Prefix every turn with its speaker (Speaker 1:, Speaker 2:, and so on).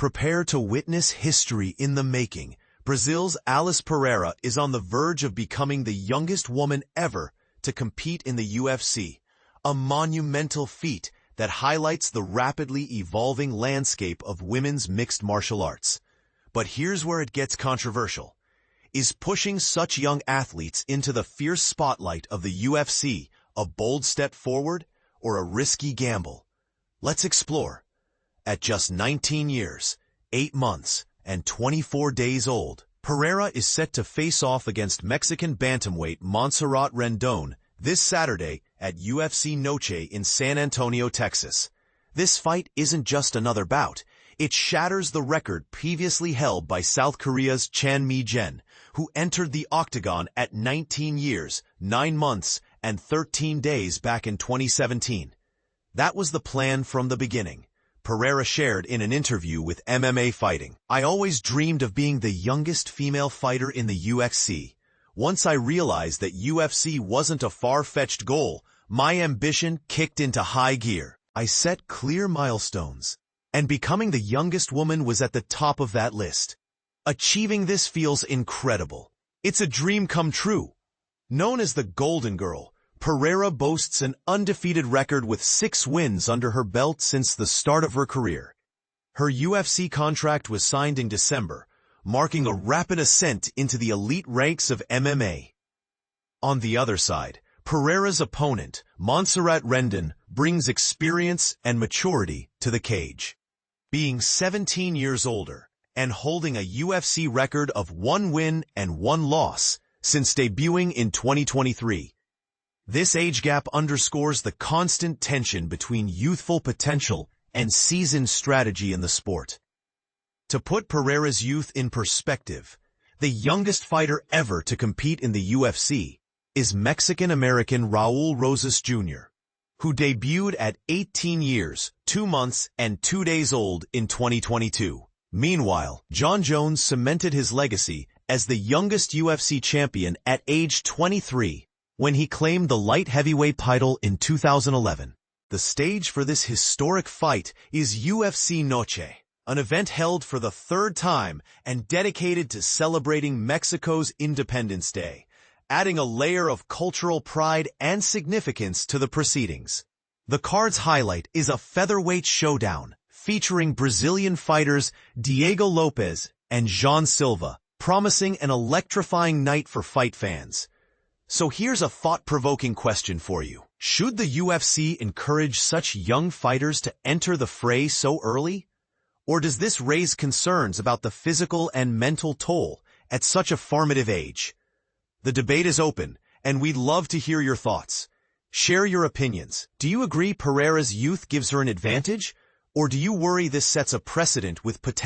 Speaker 1: Prepare to witness history in the making. Brazil's Alice Pereira is on the verge of becoming the youngest woman ever to compete in the UFC, a monumental feat that highlights the rapidly evolving landscape of women's mixed martial arts. But here's where it gets controversial. Is pushing such young athletes into the fierce spotlight of the UFC a bold step forward or a risky gamble? Let's explore. At just 19 years, 8 months, and 24 days old, Pereira is set to face off against Mexican bantamweight Montserrat Rendon this Saturday at UFC Noche in San Antonio, Texas. This fight isn't just another bout. It shatters the record previously held by South Korea's Chan Mi-jen, who entered the octagon at 19 years, 9 months, and 13 days back in 2017. That was the plan from the beginning. Pereira shared in an interview with MMA Fighting. "I always dreamed of being the youngest female fighter in the UFC. Once I realized that UFC wasn't a far-fetched goal, my ambition kicked into high gear. I set clear milestones, and becoming the youngest woman was at the top of that list. Achieving this feels incredible. It's a dream come true." Known as the Golden Girl, Pereira boasts an undefeated record with 6 wins under her belt since the start of her career. Her UFC contract was signed in December, marking a rapid ascent into the elite ranks of MMA. On the other side, Pereira's opponent, Montserrat Rendon, brings experience and maturity to the cage. Being 17 years older and holding a UFC record of 1 win and 1 loss since debuting in 2023, this age gap underscores the constant tension between youthful potential and seasoned strategy in the sport. To put Pereira's youth in perspective, the youngest fighter ever to compete in the UFC is Mexican-American Raul Rosas Jr., who debuted at 18 years, 2 months, and 2 days old in 2022. Meanwhile, Jon Jones cemented his legacy as the youngest UFC champion at age 23, when he claimed the light heavyweight title in 2011. The stage for this historic fight is UFC Noche, an event held for the 3rd time and dedicated to celebrating Mexico's Independence Day, adding a layer of cultural pride and significance to the proceedings. The card's highlight is a featherweight showdown featuring Brazilian fighters Diego Lopes and Jean Silva, promising an electrifying night for fight fans. So here's a thought-provoking question for you. Should the UFC encourage such young fighters to enter the fray so early? Or does this raise concerns about the physical and mental toll at such a formative age? The debate is open, and we'd love to hear your thoughts. Share your opinions. Do you agree Pereira's youth gives her an advantage? Or do you worry this sets a precedent with potential